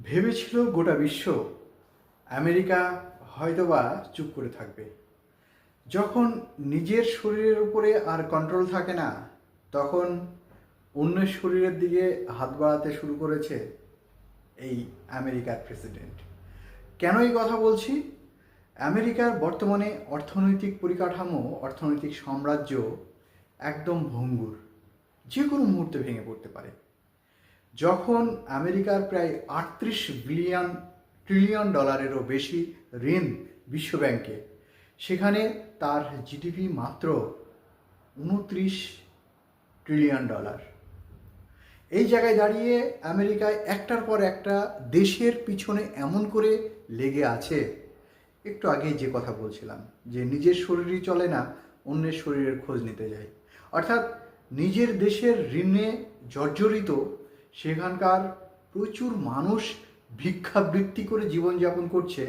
ভেবেছিল গোটা বিশ্ব আমেরিকা হয়তোবা চুপ করে থাকবে। যখন নিজের শরীরের উপরে আর কন্ট্রোল থাকে না, তখন অন্যের শরীরের দিকে হাত বাড়াতে শুরু করেছে এই আমেরিকার প্রেসিডেন্ট। কেন এই কথা বলছি? আমেরিকার বর্তমানে অর্থনৈতিক পরিকাঠামো, অর্থনৈতিক সাম্রাজ্য একদম ভঙ্গুর, যে কোনো মুহূর্তে ভেঙে পড়তে পারে। যখন আমেরিকার প্রায় 38 ট্রিলিয়ন ডলারেরও বেশি ঋণ বিশ্বব্যাংকে, সেখানে তার জিডিপি মাত্র 29 ট্রিলিয়ন ডলার। এই জায়গায় দাঁড়িয়ে আমেরিকায় একটার পর একটা দেশের পিছনে এমন করে লেগে আছে। একটু আগে যে কথা বলছিলাম, যে নিজের শরীরই চলে না, অন্যের শরীরের খোঁজ নিতে যায়। অর্থাৎ নিজের দেশের ঋণে জর্জরিত, সেখানকার প্রচুর মানুষ ভিক্ষাবৃত্তি করে জীবনযাপন করছে,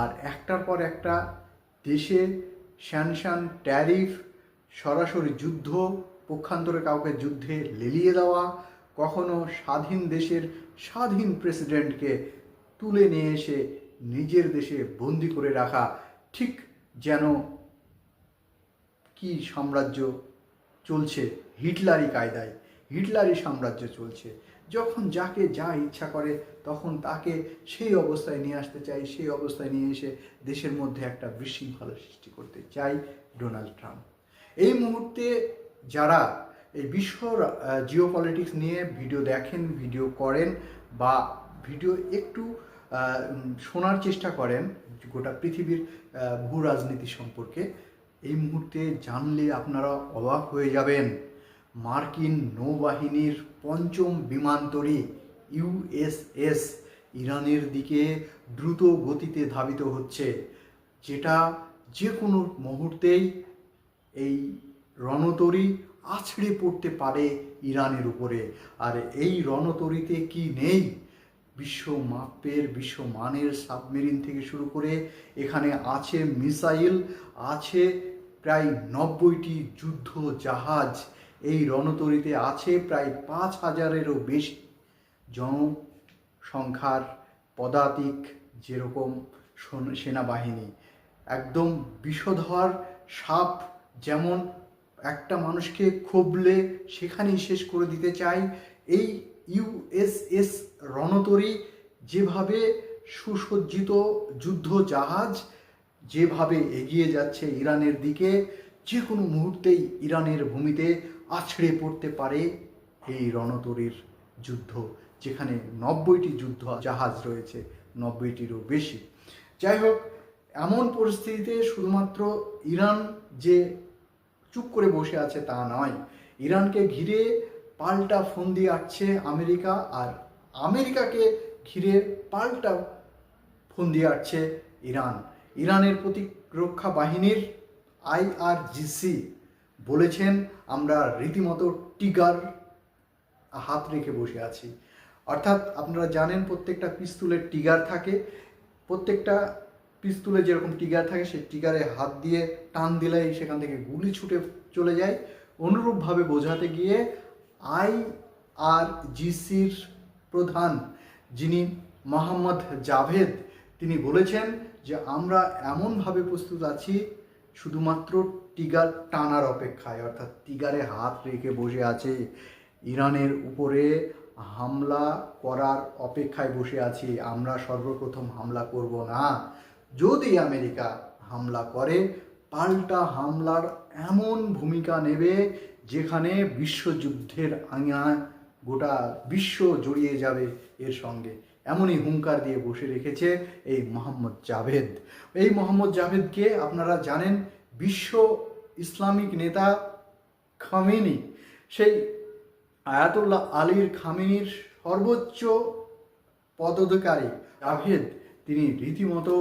আর একটার পর একটা দেশে স্যানশন, ট্যারিফ, সরাসরি যুদ্ধ, পক্ষান্তরে কাউকে যুদ্ধে লেলিয়ে দেওয়া, কখনো স্বাধীন দেশের স্বাধীন প্রেসিডেন্টকে তুলে নিয়ে এসে নিজের দেশে বন্দি করে রাখা, ঠিক যেন কি সাম্রাজ্য চলছে, হিটলারি কায়দায়, হিটলারি সাম্রাজ্য চলছে। যখন যাকে যা ইচ্ছা করে তখন তাকে সেই অবস্থায় নিয়ে আসতে চাই, সেই অবস্থায় নিয়ে এসে দেশের মধ্যে একটা বিশৃঙ্খলা সৃষ্টি করতে চাই ডোনাল্ড ট্রাম্প। এই মুহূর্তে যারা এই বিশ্ব জিওপলিটিক্স নিয়ে ভিডিও দেখেন, ভিডিও করেন, বা ভিডিও একটু শোনার চেষ্টা করেন গোটা পৃথিবীর ভূ রাজনীতি সম্পর্কে, এই মুহূর্তে জানলে আপনারা অবাক হয়ে যাবেন। মার্কিন নৌবাহিনীর ৫ম বিমানতরী ইউএসএস ইরানের দিকে দ্রুত গতিতে ধাবিত হচ্ছে, যেটা যে কোনো মুহূর্তেই এই রণতরী আছড়ে পড়তে পারে ইরানের উপরে। আর এই রণতরীতে কি নেই? বিশ্বমাপের, বিশ্বমানের সাবমেরিন থেকে শুরু করে এখানে আছে মিসাইল, আছে প্রায় ৯০টি যুদ্ধ জাহাজ। এই রণতরীতে আছে প্রায় ৫,০০০-এরও বেশি জনসংখ্যার পদাতিক, যেরকম সেনাবাহিনী। একদম বিষধর সাপ যেমন একটা মানুষকে খোবলে সেখানেই শেষ করে দিতে চায়, এই ইউএসএস রণতরী যেভাবে সুসজ্জিত যুদ্ধ জাহাজ যেভাবে এগিয়ে যাচ্ছে ইরানের দিকে, যে কোনো মুহূর্তেই ইরানের ভূমিতে আছড়ে পড়তে পারে এই রণতরীর যুদ্ধ, যেখানে ৯০টি যুদ্ধ জাহাজ রয়েছে, ৯০টিরও বেশি। যাই হোক, এমন পরিস্থিতিতে শুধুমাত্র ইরান যে চুপ করে বসে আছে তা নয়, ইরানকে ঘিরে পাল্টা ফন্দি আটছে আমেরিকা, আর আমেরিকাকে ঘিরে পাল্টা ফন্দি আটছে ইরান। ইরানের প্রতিরক্ষা বাহিনীর IRGC বলেছেন, আমরা রীতিমতো টিগার হাত রেখে বসে আছি। অর্থাৎ আপনারা জানেন প্রত্যেকটা পিস্তুলের টিগার থাকে, প্রত্যেকটা পিস্তুলে যেরকম টিগার থাকে, সেই টিগারে হাত দিয়ে টান দিলেই সেখান থেকে গুলি ছুটে চলে যায়। অনুরূপভাবে বোঝাতে গিয়ে IRGCর প্রধান, যিনি মোহাম্মদ জাভেদ, তিনি বলেছেন যে আমরা এমনভাবে প্রস্তুত আছি শুধুমাত্র টিগার টানার অপেক্ষায়, অর্থাৎ টিগারে হাত রেখে বসে আছে, ইরানের উপরে হামলা করার অপেক্ষায় বসে আছি। আমরা সর্বপ্রথম হামলা করব না, যদি আমেরিকা হামলা করে পাল্টা হামলার এমন ভূমিকা নেবে যেখানে বিশ্বযুদ্ধের আঙিনায় গোটা বিশ্ব জড়িয়ে যাবে এর সঙ্গে। এমনই হুঙ্কার দিয়ে বসে রেখেছে এই মোহাম্মদ জাভেদ। এই মোহাম্মদ জাভেদকে আপনারা জানেন, বিশ্ব ইসলামিক নেতা খামেনি, সেই আয়াতুল্লাহ আলীর খামেনির সর্বোচ্চ পদাধিকারী জাভেদ, তিনি রীতিমতো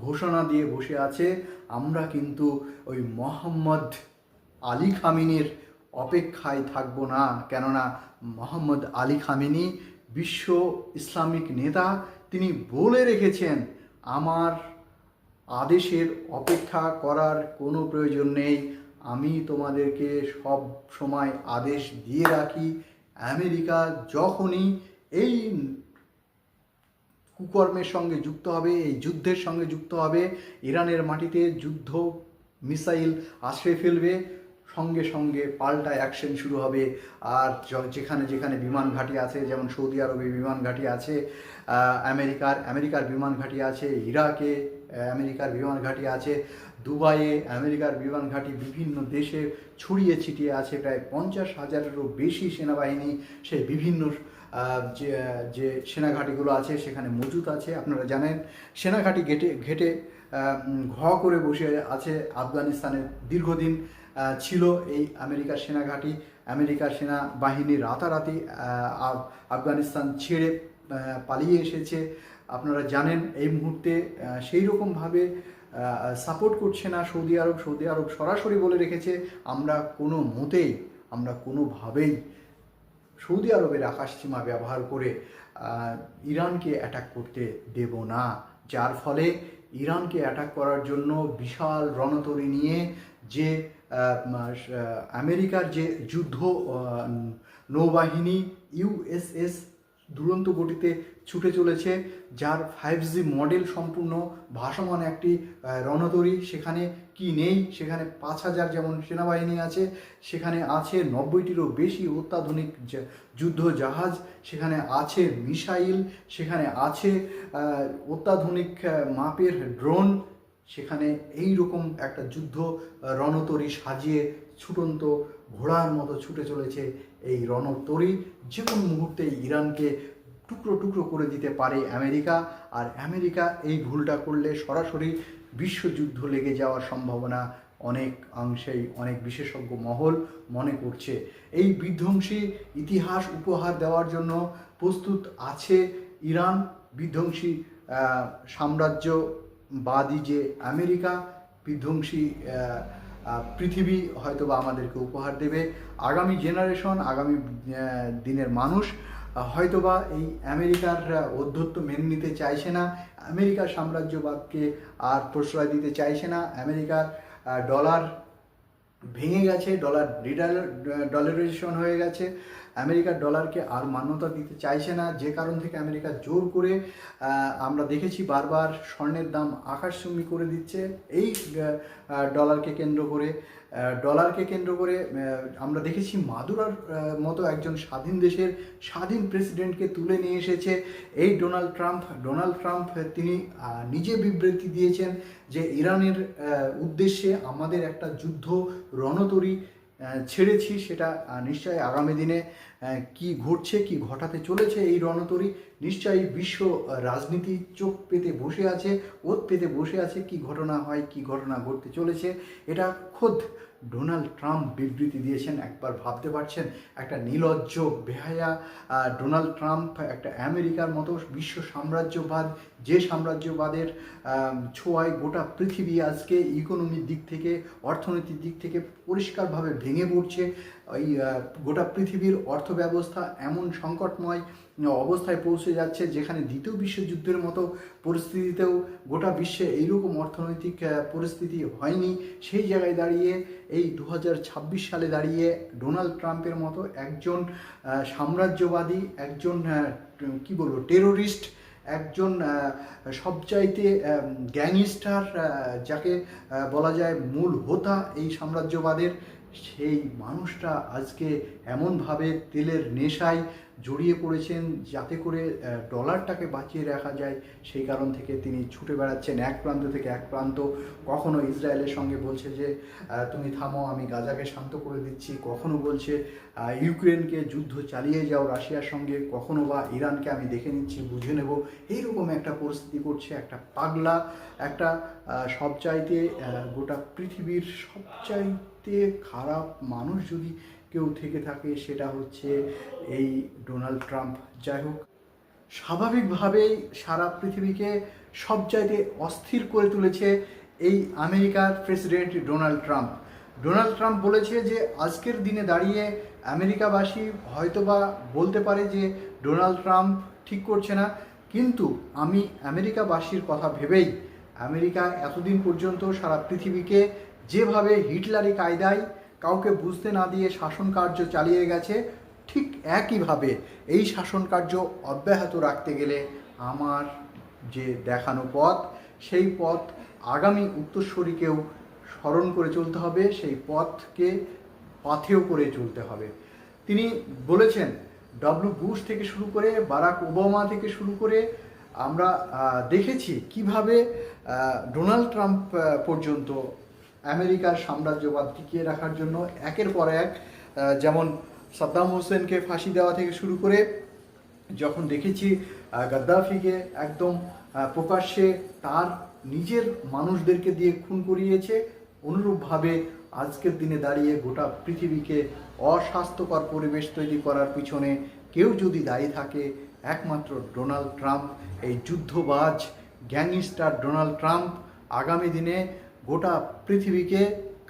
ঘোষণা দিয়ে বসে আছে, আমরা কিন্তু ওই মোহাম্মদ আলী খামেনির অপেক্ষায় থাকবো না। কেননা মোহাম্মদ আলী খামেনি বিশ্ব ইসলামিক নেতা, তিনি বলে রেখেছেন, আমার আদেশের অপেক্ষা করার কোনো প্রয়োজন নেই, আমি তোমাদেরকে সব সময় আদেশ দিয়ে রাখি। আমেরিকা যখনই এই কুকর্মের সঙ্গে যুক্ত হবে, এই যুদ্ধের সঙ্গে যুক্ত হবে, ইরানের মাটিতে যুদ্ধ মিসাইল আছড়ে ফেলবে, সঙ্গে সঙ্গে পাল্টা অ্যাকশন শুরু হবে। আর যেখানে যেখানে বিমান ঘাঁটি আছে, যেমন সৌদি আরবে বিমান ঘাঁটি আছে, আমেরিকার বিমান ঘাঁটি আছে, ইরাকে আমেরিকার বিমান ঘাঁটি আছে, দুবাইয়ে আমেরিকার বিমান ঘাঁটি, বিভিন্ন দেশে ছড়িয়ে ছিটিয়ে আছে। প্রায় 50,000-এরও বেশি সেনাবাহিনী সে বিভিন্ন যে যে সেনাঘাঁটিগুলো আছে সেখানে মজুত আছে। আপনারা জানেন সেনাঘাঁটি ঘেটে ঘ করে বসে আছে আফগানিস্তানের দীর্ঘদিন ছিল এই আমেরিকার সেনাঘাঁটি। আমেরিকার সেনাবাহিনী রাতারাতি আফগানিস্তান ছেড়ে পালিয়ে এসেছে। আপনারা জানেন এই মুহূর্তে সেই রকমভাবে সাপোর্ট করছে না সৌদি আরব। সৌদি আরব সরাসরি বলে রেখেছে আমরা কোনোভাবেই সৌদি আরবের আকাশসীমা ব্যবহার করে ইরানকে অ্যাটাক করতে দেব না। যার ফলে ইরানকে অ্যাটাক করার জন্য বিশাল রণতরী নিয়ে যে আমেরিকার যে যুদ্ধ নৌবাহিনী ইউএসএস দুরন্ত গতিতে ছুটে চলেছে, যার 5G মডেল সম্পূর্ণ ভাসমান একটি রণতরী। সেখানে কি নেই? সেখানে 5,000 যেমন সেনাবাহিনী আছে, সেখানে আছে 90টিরও বেশি অত্যাধুনিক যুদ্ধ জাহাজ, সেখানে আছে মিসাইল, সেখানে আছে অত্যাধুনিক মাপের ড্রোন। সেখানে এই রকম একটা যুদ্ধ রণতরী সাজিয়ে ছুটন্ত ঘোড়ার মতো ছুটে চলেছে এই রণতরী। যে কোনো মুহূর্তে ইরানকে টুকরো টুকরো করে দিতে পারে আমেরিকা। আর আমেরিকা এই ভুলটা করলে সরাসরি বিশ্বযুদ্ধ লেগে যাওয়ার সম্ভাবনা অনেক অংশেই অনেক বিশেষজ্ঞ মহল মনে করছে। এই বিধ্বংসী ইতিহাস উপহার দেওয়ার জন্য প্রস্তুত আছে ইরান। বিধ্বংসী সাম্রাজ্যবাদী যে আমেরিকা, বিধ্বংসী পৃথিবী হয়তোবা আমাদেরকে উপহার দেবে। আগামী জেনারেশন, আগামী দিনের মানুষ হয়তোবা এই আমেরিকার ঔদ্ধত্য মেনে নিতে চাইছে না, আমেরিকার সাম্রাজ্যবাদকে আর প্রশ্রয় দিতে চাইছে না। আমেরিকার ডলার ভেঙে গেছে, ডলার ডলারাইজেশন হয়ে গেছে, আমেরিকার ডলারকে আর মান্যতা দিতে চাইছে না। যে কারণ থেকে আমেরিকা জোর করে, আমরা দেখেছি বারবার স্বর্ণের দাম আকাশচুম্বী করে দিচ্ছে এই ডলারকে কেন্দ্র করে। আমরা দেখেছি মাদুরার মতো একজন স্বাধীন দেশের স্বাধীন প্রেসিডেন্টকে তুলে নিয়ে এসেছে এই ডোনাল্ড ট্রাম্প। তিনি নিজে বিবৃতি দিয়েছেন যে ইরানের উদ্দেশ্যে আমাদের একটা যুদ্ধ রণতরী ছেড়েছি, সেটা নিশ্চয়ই আগামী দিনে কি ঘটছে, কি ঘটাতে চলেছে এই রণতরী, নিশ্চয়ই বিশ্ব রাজনীতি চোখ পেতে বসে আছে, ওত পেতে বসে আছে। কি ঘটনা হয়, কি ঘটনা ঘটতে চলেছে, এটা খোদ ডোনাল্ড ট্রাম্প বিবৃতি দিয়েছেন। একবার ভাবতে পারছেন, একটা নির্লজ্জ বেহায়া ডোনাল্ড ট্রাম্প একটা আমেরিকার মতো বিশ্ব সাম্রাজ্যবাদ, যে সাম্রাজ্যবাদের ছোঁয়ায় গোটা পৃথিবী আজকে ইকোনমির দিক থেকে, অর্থনীতির দিক থেকে পরিষ্কারভাবে ভেঙে পড়ছে। এই গোটা পৃথিবীর অর্থব্যবস্থা এমন সংকটময় অবস্থায় পৌঁছে যাচ্ছে যেখানে দ্বিতীয় বিশ্বযুদ্ধের মতো পরিস্থিতিতেও গোটা বিশ্বে এইরকম অর্থনৈতিক পরিস্থিতি হয়নি। সেই জায়গায় দাঁড়িয়ে এই 2026 সালে দাঁড়িয়ে ডোনাল্ড ট্রাম্পের মতো একজন সাম্রাজ্যবাদী, একজন কি বলবো টেরোরিস্ট, একজন সবচাইতে গ্যাংস্টার, যাকে বলা যায় মূল হোতা এই সাম্রাজ্যবাদের, সেই মানুষটা আজকে এমনভাবে তেলের নেশায় জড়িয়ে পড়েছেন যাতে করে ডলারটাকে বাঁচিয়ে রাখা যায়। সেই কারণ থেকে তিনি ছুটে বেড়াচ্ছেন এক প্রান্ত থেকে এক প্রান্ত। কখনো ইসরায়েলের সঙ্গে বলছে যে তুমি থামো, আমি গাজাকে শান্ত করে দিচ্ছি, কখনো বলছে ইউক্রেনকে যুদ্ধ চালিয়ে যাও রাশিয়ার সঙ্গে, কখনো বা ইরানকে আমি দেখে নিচ্ছি, বুঝে নেব। এইরকম একটা পরিস্থিতি করছে একটা পাগলা, একটা সবচাইতে গোটা পৃথিবীর সবচাইতে খারাপ মানুষ যদি কেউ থেকে থাকে সেটা হচ্ছে এই ডোনাল্ড ট্রাম্প। যাই হোক, স্বাভাবিকভাবেই সারা পৃথিবীকে সবচাইতে অস্থির করে তুলেছে এই আমেরিকার প্রেসিডেন্ট ডোনাল্ড ট্রাম্প বলেছে যে আজকের দিনে দাঁড়িয়ে আমেরিকাবাসী হয়তোবা বলতে পারে যে ডোনাল্ড ট্রাম্প ঠিক করছে না, কিন্তু আমি আমেরিকাবাসীর কথা ভেবেই, আমেরিকা এতদিন পর্যন্ত সারা পৃথিবীকে যেভাবে হিটলারি কায়দায় কাউকে বুঝতে না দিয়ে শাসন কার্য চালিয়ে গেছে, ঠিক একইভাবে এই শাসন কার্য অব্যাহত রাখতে গেলে আমার যে দেখানো পথ, সেই পথ আগামী উত্তরসূরিকেও স্মরণ করে চলতে হবে, সেই পথকে পাথেয় করে চলতে হবে। তিনি বলেছেন বুশ থেকে শুরু করে বারাক ওবামা থেকে শুরু করে আমরা দেখেছি কিভাবে ডোনাল্ড ট্রাম্প পর্যন্ত আমেরিকার সাম্রাজ্যবাদ টিকিয়ে রাখার জন্য একের পর এক, যেমন সাদ্দাম হোসেনকে ফাঁসি দেওয়া থেকে শুরু করে, যখন দেখেছি গাদ্দাফিকে একদম প্রকাশ্যে তার নিজের মানুষদেরকে দিয়ে খুন করিয়েছে, অনুরূপভাবে আজকের দিনে দাঁড়িয়ে গোটা পৃথিবীকে অস্বাস্থ্যকর পরিবেশ তৈরি করার পিছনে কেউ যদি দায়ী থাকে, একমাত্র ডোনাল্ড ট্রাম্প। এই যুদ্ধবাজ গ্যাংস্টার ডোনাল্ড ট্রাম্প আগামী দিনে গোটা পৃথিবীকে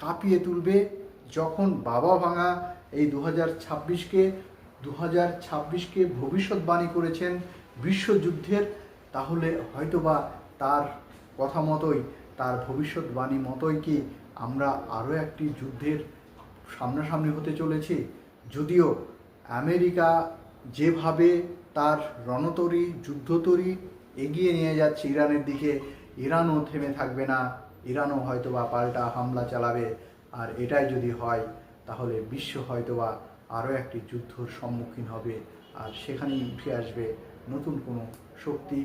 কাঁপিয়ে তুলবে। যখন বাবা ভাঙা এই 2026কে ভবিষ্যৎবাণী করেছেন বিশ্বযুদ্ধের, তাহলে হয়তোবা তার কথা মতোই, তার ভবিষ্যৎবাণী মতোই কি আমরা আরও একটি যুদ্ধের সামনাসামনি হতে চলেছি। যদিও আমেরিকা যেভাবে তার রণতরী যুদ্ধতরী এগিয়ে নিয়ে যাচ্ছে ইরানের দিকে, ইরানও থেমে থাকবে না, ইরানও হয়তোবা পাল্টা হামলা চালাবে। আর এটাই যদি হয়, তাহলে বিশ্ব হয়তোবা আরও একটি যুদ্ধর সম্মুখীন হবে, আর সেখানেই উঠে আসবে নতুন কোনো শক্তি।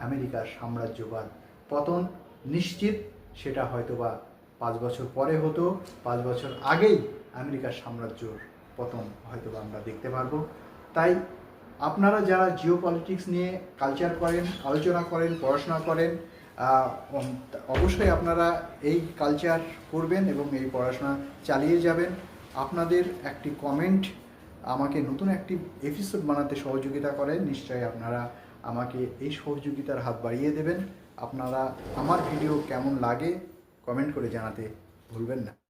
আমেরিকার সাম্রাজ্যবাদ পতন নিশ্চিত, সেটা হয়তোবা 5 বছর পরে হতো, 5 বছর আগেই আমেরিকার সাম্রাজ্যর পতন হয়তোবা আমরা দেখতে পারবো। তাই আপনারা যারা জিও পলিটিক্স নিয়ে কালচার করেন, আলোচনা করেন, পড়াশোনা করেন, অবশ্যই আপনারা এই কালচার করবেন এবং এই পড়াশোনা চালিয়ে যাবেন। আপনাদের একটি কমেন্ট আমাকে নতুন একটি এপিসোড বানাতে সহযোগিতা করে, নিশ্চয়ই আপনারা আমাকে এই সহযোগিতার হাত বাড়িয়ে দেবেন। আপনারা আমার ভিডিও কেমন লাগে কমেন্ট করে জানাতে ভুলবেন না।